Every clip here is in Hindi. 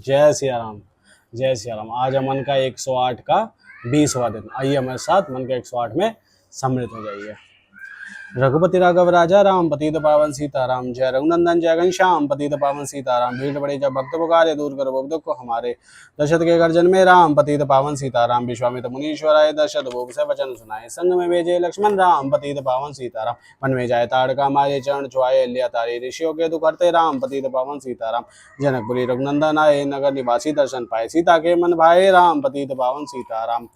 जय सिया राम। जय सिया राम। आज है मन का 108 का 20वां दिन। आइए हमारे साथ मन का 108 में सम्मिलित हो जाइए। रघुपति राघव राजा राम, पतित पावन सीताराम। जय रघुनंदन जय घनश्याम, पतित पावन सीताराम। भीड़ बड़े जब भक्त पुकारे, दूर करो भव दुख हमारे। दशरथ के घर जन्मे राम, पतित पावन सीताराम। विश्वामित्र मुनीश्वर आए, दशरथ भूप से वचन सुनाए। संग में भेजे लक्ष्मण राम, पतित पावन सीताराम। मन में जाए ताड़का मारे, चरण छुआए लिया तारे। ऋषियों के दुख हरते राम, पतित पावन सीताराम। जनकपुरी रघुनंदन आए, नगर निवासी दर्शन पाए। सीता के मन भाए राम, पतित पावन सीताराम।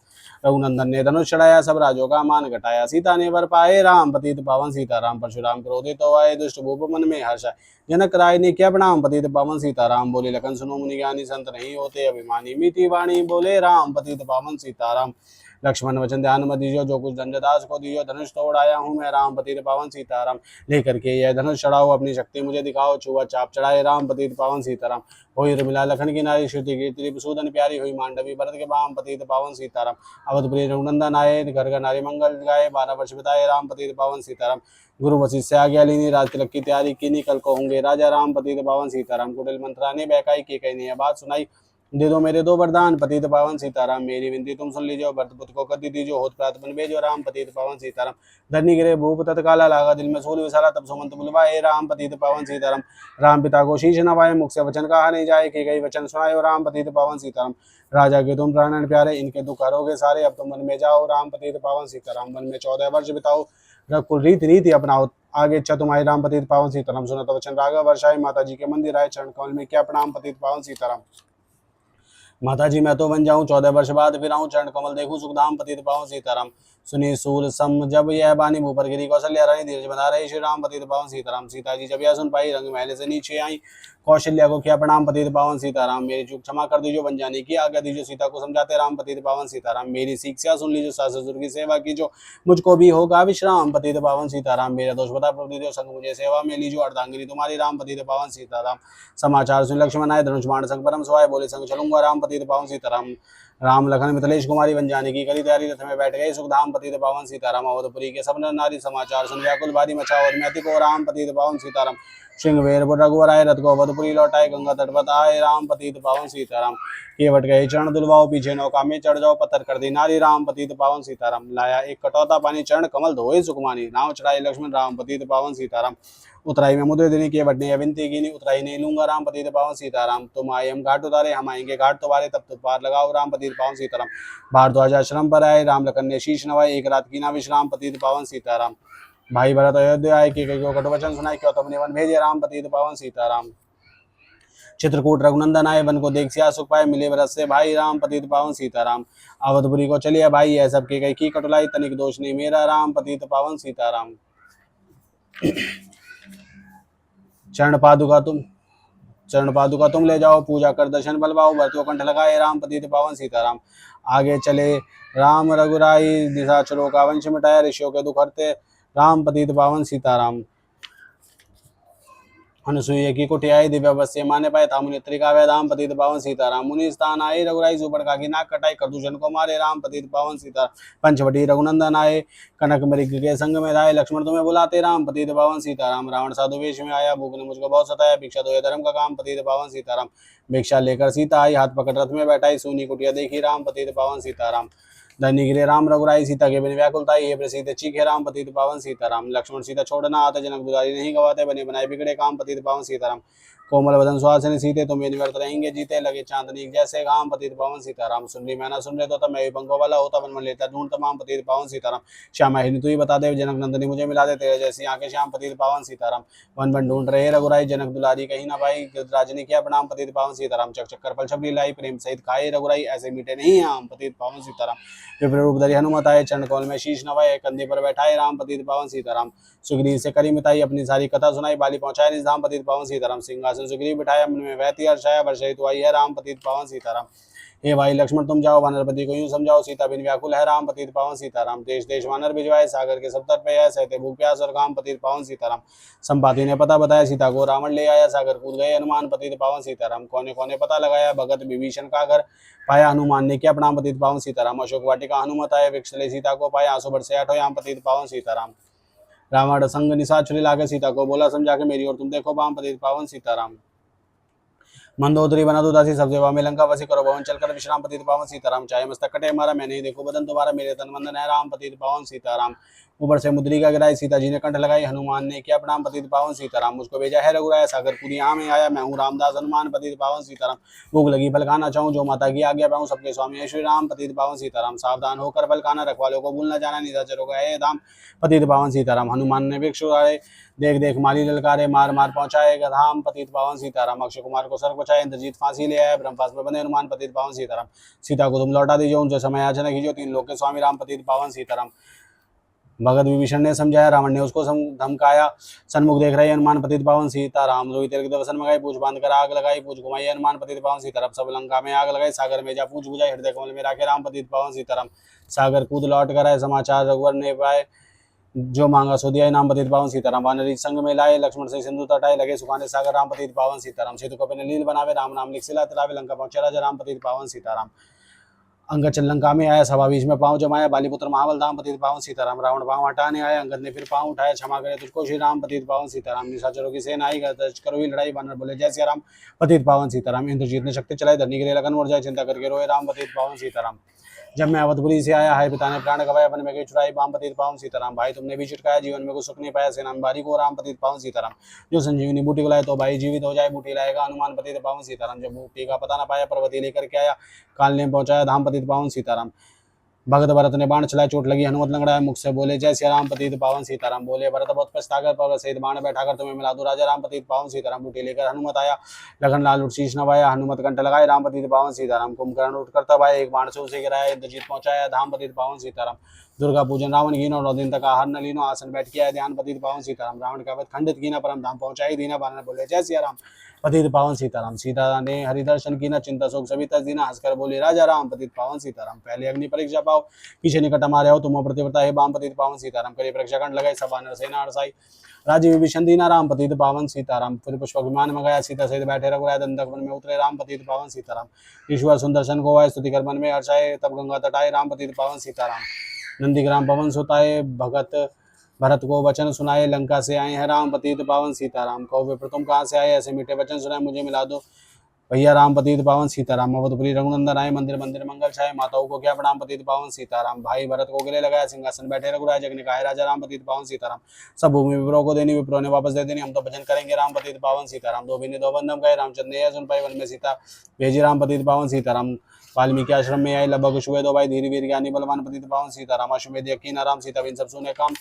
रघुनंदन ने धनुष चढ़ाया, सब राजों का मान घटाया। सीता ने वर पाए राम, पतित पावन सीताराम। परशुराम क्रोधित हो आए, दुष्ट भूप मन में हर्ष आए। जनक राय ने किया प्रणाम, पतित पावन सीताराम। बोले लखन सुनो मुनि ज्ञानी, संत नहीं होते अभिमानी। मीठी वाणी बोले राम, पतित पावन सीताराम। लक्ष्मण वचन ध्यान मत दीजियो, जो कुछ धनदास को दियो। धनुष तोड़ आया हूँ मैं राम, पतित पावन सीताराम। लेकर के यह धनुष चढ़ाओ, अपनी शक्ति मुझे दिखाओ। छुआ चाप चढ़ाए राम, पतित पावन सीताराम। होई मिला लखन की नारी, श्रुति कीर्ति सूदन प्यारी। हुई मांडवी भरत के बाम, पतित पावन सीताराम। अवधपुरी रघुनंदन आए, घर घर नारी मंगल गाए। 12 वर्ष बिताए राम, पतित पावन सीताराम। गुरु वशिष्ठ से आज्ञा लीनी, राज तिलक की तैयारी कीनी। कल को होंगे राजा राम, पतित पावन सीताराम। कुटिल मंत्राने बहकाई, की कही नहीं बात सुनाई। दे दो मेरे दो वरदान, पतित पावन सीताराम। मेरी विनती तुम सुन लीजिए, भरत पुत्र को गद्दी दीजिए। होत प्रात बन भेजो राम, पतित पावन सीताराम। धरनी गिरे भूप तत्काला, लागा दिल में सूल विसारा। तब सुमंत बुलवाए राम, पतित पावन सीताराम। राम पिता को शीश नवाए, मुख से वचन कहा नहीं जाए। कि कई वचन सुनायो राम, पतित पावन सीताराम। राजा के तुम प्राणन प्यारे, इनके दुख हरोगे सारे। अब तुम वन में जाओ राम, पतित पावन सीताराम। वन में 14 वर्ष बिताओ, रघुकुल रीति नीति अपनाओ। आगे इच्छा तुम्हारी राम, पतित पावन सीताराम। सुनो तो वचन राघव वर्षाए, माता जी के मंदिर आए। चरण कमल में क्या प्रणाम, पतित पावन सीताराम। माता जी मैं तो बन जाऊं, 14 वर्ष बाद फिर आऊं। चरण कमल देखूं, सुखधाम, पतित पावन सीताराम। सुनी सूल सम जब यह बानी, मुँह पर गिरी कौशल्या रानी। धीरज बना रहे श्री राम, पतित पावन सीताराम। सीता जी जब यह सुन पाई, रंग महल से नीचे आई। कौशल्या को किया प्रणाम, पतित पावन सीताराम। मेरी चूक क्षमा कर दीजिए, बन जाने की आज्ञा दीजिए। सीता को समझाते राम, पतित पावन सीताराम। मेरी शिक्षा सुन लीजिए, सास ससुर की सेवा कीजिए। मुझको भी होगा विश्राम, पतित पावन सीताराम। मेरा दोष बता प्रभु दीजिए, संग मुझे सेवा में लीजिए। अर्धांगिनी तुम्हारी राम, पतित पावन सीताराम। समाचार सुन लक्ष्मण आए, धनुष बाण संग परम सुहाए। बोले संग चलूंगा राम, पतित पावन सीताराम। राम लखन मिथिलेश कुमारी बन जाने की करी तैयारी। रथ में बैठ गए सुखधाम, पतित पावन सीताराम। अवधपुरी के सब नर नारी, समाचार सुन व्याकुल भारी मचा। और मैं को राम, पतित पावन सीताराम। सिंह वेर रघुवर आए, रथ को अवधपुरी लौटाए। गंगा तट पर आए राम, पतित पावन सीताराम। केवट गए चरण दुलवाओ, पीछे नौका में चढ़ जाओ। पत्थर कर दी नारी राम, पतित पावन सीताराम। लाया एक कटौता पानी, चरण कमल धोए सुखमानी। नाव चढ़ाई लक्ष्मण राम, पतित पावन सीताराम। उतराई में मुद्रे देने केवट ने विनती की। उतराई नहीं लूंगा राम, पतित पावन सीताराम। तुम आए हम घाट उतारे, हम आएंगे घाट तुम्हारे। तब तुम पार लगाओ राम, पतित पावन सीताराम। भारद्वाज आश्रम पर आए, राम लखन ने शीश नवाए। एक रात की ना विश्राम, पतित पावन सीताराम। भाई भरत अयोध्या आए, कि कई को कटवचन सुनाई। क्यों तुमने वन भेजे राम, पतित पावन सीताराम। चित्रकूट रघुनंदन आए, वन को देख सिया सुख पाए। मिले भरत से भाई राम, पतित पावन सीताराम। अवधपुरी को चलिए भाई, यह सब के कई की कटुलाई। तनिक दोष नहीं मेरा राम, पतित पावन सीताराम। चरण पादुका तुम ले जाओ, पूजा कर दर्शन बलवाओ। भरतों कंठ लगाए राम, पतित पावन सीताराम। आगे चले राम रघुराई, निशाचरों का वंश मिटाया। ऋषियों के दुख हरते राम, पतित पावन सीताराम। अनुसुईया की कुटी आई, दिव्य अवश्य माने पाए। था मुनि त्रिका वैदाम, पतित पावन सीताराम। मुनि स्थान आए, रघुराई सुपड़ का की नाक कटाई। करदूषण को मारे राम, पतित पावन सीताराम। पंचवटी रघुनंदन आए, कनक मृग के संग में राय। लक्ष्मण तुम्हें बुलाते राम, पतित पावन सीताराम। रावण साधु वेश में आया, भूख ने मुझको बहुत सताया। भिक्षा दो धर्म का काम, पतित पावन सीताराम। भिक्षा लेकर सीता आई, हाथ पकड़ रथ में बैठाई। सोनी कुटिया देखी राम, पतित पावन सीताराम। धनी गिरे राम रघुराई, सीता के बिन व्याकुलताई। हे प्रसिद्ध चीखे राम, पतित पावन सीताराम। लक्ष्मण सीता छोड़ना आता, जनक दुलारी नहीं गवाते। बने बनाए बिगड़े काम, पतित पावन सीताराम। कोमल वदन सुहासिनी सीते, तुम ये निवर्त रहेंगे जीते। लगे चांदनी जैसे घाम, पतित पावन सीताराम। सुन ली मैं ना सुन रहे तो तब मैं भी पंखों वाला होता। मन लेता ढूंढ तमाम, पतित पावन सीताराम। श्यामा हिनी तू ही बता दे, जनक नंदनी मुझे मिला दे। तेरे जैसी आंखें श्याम, पतित पावन सीताराम। वन वन ढूंढ रहे रघुराई, जनक दुलारी कहीं ना पाई। गिरिराज ने किया प्रणाम, पतित पावन सीताराम। चक चक्कर फल छबली लाई, प्रेम सहित खाए रघुराई। ऐसे मीठे नहीं आम, पतित पावन सीताराम। विप्र रूप धरि हनुमत आए, चरण कमल में शीश नवाए। कंधे पर बैठाए राम, पतित पावन सीताराम। सुग्रीव से करी मिताई, अपनी सारी कथा सुनाई। बाली पहुंचाए निज धाम, पतित पावन सीताराम। सिंहासन सुग्रीव बिठाया, मन में वहती हर्षाया। वर्षित आई है राम, पतित पावन सीताराम। हे भाई लक्ष्मण तुम जाओ, वानरपति को यूं समझाओ। सीता बिन व्याकुल है राम, पतित पावन सीताराम। देश देश वानर भिजवाए, सागर के सब तट पे है। सहते भूख प्यास और काम, पतित पावन सीताराम। संपाति ने पता बताया, सीता को रावण ले आया। सागर कूद गए हनुमान, पतित पावन सीताराम। कोने कोने पता लगाया, भगत विभीषण का घर पाया। हनुमान ने किया प्रणाम, पतित पावन सीताराम। अशोक वाटिका हनुमत आए, वृक्ष ले सीता को पाया। आंसू बरसे आठों याम, पतित पावन सीताराम। रावण संग निशाचर लागे, सीता को बोला समझा के, मेरी और तुम देखो बाम, पतित पावन सीताराम। मंदोदरी बना दो दासी सब सेवा में लंका वसी करो भवन चलकर विश्राम पतित पावन सीताराम। चाहे मस्तक कटे हमारा मैं नहीं देखो बदन तुम्हारा मेरे तन बंधन है राम पतित पावन सीताराम। ऊपर से मुद्रिका गिराई सीता जी ने कंठ लगाई हनुमान ने किया प्रणाम पतित पावन सीताराम। मुझको भेजा है रघुराया सागरपुरी यहाँ में आया मैं हूँ रामदास हनुमान पतित पावन सीताराम। भूख लगी फल खाना चाहूँ जो माता की आज्ञा पाऊँ सबके स्वामी श्री राम पतित पावन सीताराम। सावधान होकर फल खाना रखवालों को भूल न जाना निशाचरों का है धाम पतित पावन सीताराम। हनुमान ने वृक्ष उड़ाए देख देख माली ललकारे मार मार पहुंचाए धाम पतित पावन सीताराम। अक्षय कुमार को सर बचाए इंद्रजीत फांसी ले आए ब्रह्मपास में बने हनुमान पतित पावन सीताराम। सीता को तुम लौटा दीजिए उनसे समय याचना कीजिए तीन लोक के स्वामी राम पतित पावन सीताराम। भगत विभीषण ने समझाया रावण ने उसको धमकाया सन्मुख देख रहे हनुमान पतित पावन सीताराम। रोहित वसन मंगाई पूछ बांध कर आग लगाई पूछ घुमाई हनुमान पतित पावन सीताराम। सब लंका में आग लगाई सागर में जा पूछ बुझाई हृदय कमल में राखे राम पतित पावन सीताराम। सागर कूद लौट कर आए समाचार रघुवर ने पाए जो मांगा सो दिया नाम पतित पावन सीताराम। वानरी संग में लाए लक्ष्मण से सिंधु तटाए लगे सुखाने सागर राम पतित पावन सीताराम। सेतु कपि लील बनावे राम नाम लिख सिला तरावे लंका पहुंचे राजा राम पतित पावन सीताराम। अंगद चल लंका में आया सभा बीच में पांव जमाया बालीपुत्र महाबल धाम पतित पावन सीताराम। रावण पांव हटाने आया अंगद ने फिर पांव उठाया क्षमा करे तुझको श्री राम पतित पावन सीताराम। निशाचरों की सेना आई करो ही लड़ाई बानर बोले जय सिया राम पतित पावन सीताराम। इंद्रजीत ने शक्ति चलाई धरनी के लिए लगन उड़ जाए चिंता करके रोए राम पतित पावन सीताराम। जब मैं अवधपुरी से आया है पिता ने प्राण गवाया बन में गई चुराई राम पतित पावन सीताराम। भाई तुमने भी छिटकाया जीवन में कुछ सुख नहीं पाया सेना में भारी को राम पतित पावन सीताराम। जो संजीवनी बूटी को लाए तो भाई जीवित हो जाए बूटी लाएगा हनुमान पतित पावन सीताराम। जब बूटी का पता न पाया पर्वती लेकर के आया काल ने पहुंचाया धाम पतित पावन सीताराम। भगत भरत ने बाण चलाए चोट लगी हनुमत लंगड़ाया मुख से बोले जय सिया राम पतित पावन सीताराम। बोले भरत बहुत पछताकर पर्वत सहित बाण बैठाकर तुम्हें मिला दो राजा राम पतित पावन सीताराम। बूटी लेकर हनुमत आया लगन लाल उठ शीश नवाया हनुमत कंठ लगाए राम पतित पावन सीताराम। कुंभकर्ण उठ करता भाई एक बाण से उसे गिराया इंद्रजीत पहुंचाया धाम पतित पावन सीताराम। दुर्गा पूजन रावण कीनो 9 दिन तक आहार न लीनो आसन बैठ किया ध्यान पतित पावन सीताराम। रावण का वध खंडित कीना परम धाम पहुंचाई दीना बानर बोले जय सिया राम पतित पावन सीताराम। सीता ने हरिदर्शन कीना चिंता शोक सभी तज दीना हंसकर बोले राजा राम पतित पावन सीताराम। पहले अग्नि परीक्षा पाओ पीछे निकट हमारे हो तुम प्रतिव्रता है बाम पतित पावन सीताराम। करी परीक्षा खंड लगाई सभा नरसेना हरसाई राजीव विभीषण दीना राम पतित पावन सीताराम। फिर पुष्प विमान में गया सीता सहित बैठे रघुराय दंडक वन में उतरे राम पतित पावन सीताराम। ईश्वर सुंदर्शन को आए स्तुति कर मन में हर्षाए तब गंगा तटाए राम पतित पावन सीताराम। नंदीग्राम पवन सुताए भगत भरत को वचन सुनाए लंका से आए हैं राम पतित पावन सीताराम। कहो विप्र तुम कहाँ से आए ऐसे मीठे वचन सुनाए मुझे मिला दो भैया राम पतित पावन सीताराम। अवधपुरी रघुनंदन आए मंदिर मंदिर मंगल छाए माताओं को क्या प्रणाम पतित पावन सीताराम। भाई भरत को गले लगाया सिंहासन बैठे रघुराय जग ने कहा राजा राम पतित पावन सीताराम। सब भूमि विप्रो को देनी विप्रो ने वापस दे देनी हम तो भजन करेंगे राम पतित पावन सीताराम। दो बिने दो बंधम गए रामचंद्र ने सुन पाई वन में सीता भेजी राम पतित पावन सीताराम। वाल्मीकि आश्रम में आए लगभग शुए दो भाई धीरे वीर ज्ञानी बलवान पतित पावन सीताराम। अश्वमेध यकीन राम सीता बिन सब सुने काम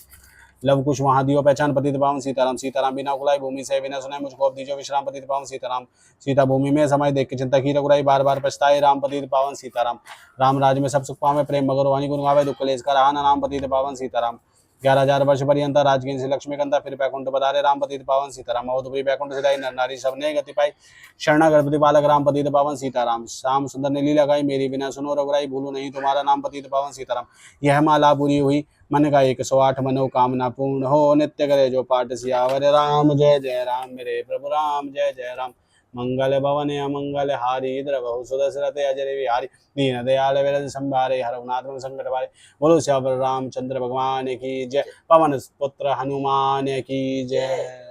लव कुश महादियो पहचान पतित पावन सीताराम। सीताराम बिना कुलाई भूमि से बिना सुनाए मुझको अब दीजो विश्राम पतित पावन सीताराम। सीता भूमि में समय देख के चिंता की रघुराई बार बार पछताए राम पतित पावन सीताराम। राम राज में सब सुख पावे प्रेम मगर वाणी गुण गावे दुख क्लेश का नाम पतित पावन सीताराम। 11,000 वर्ष पर्यंत राजगिन से लक्ष्मी कंता फिर बैकुंठ पधारे राम पतित पावन सीताराम। अवधपुरी बैकुंठ सिधाई नर नारी सबने गति पाई शरणागति बालक राम पतित पावन सीताराम। श्याम सुंदर ने लीला गाई मेरी बिना सुनो रघुराई भूलू नहीं तुम्हारा नाम पतित पावन सीताराम। यह माला पूरी हुई मन का 108 मनोकामना पूर्ण हो नित्य करे जो पाठ सियावर राम जय जय राम मेरे प्रभु राम जय जय राम। मंगल भवन अमंगल हारी द्रवहु सुदशरथ अजय विहारी दीन दयाल विरज संभारे हरनाथ संकट वारे। बोलो श्यावर रामचंद्र भगवान की जय पवन पुत्र हनुमान की जय।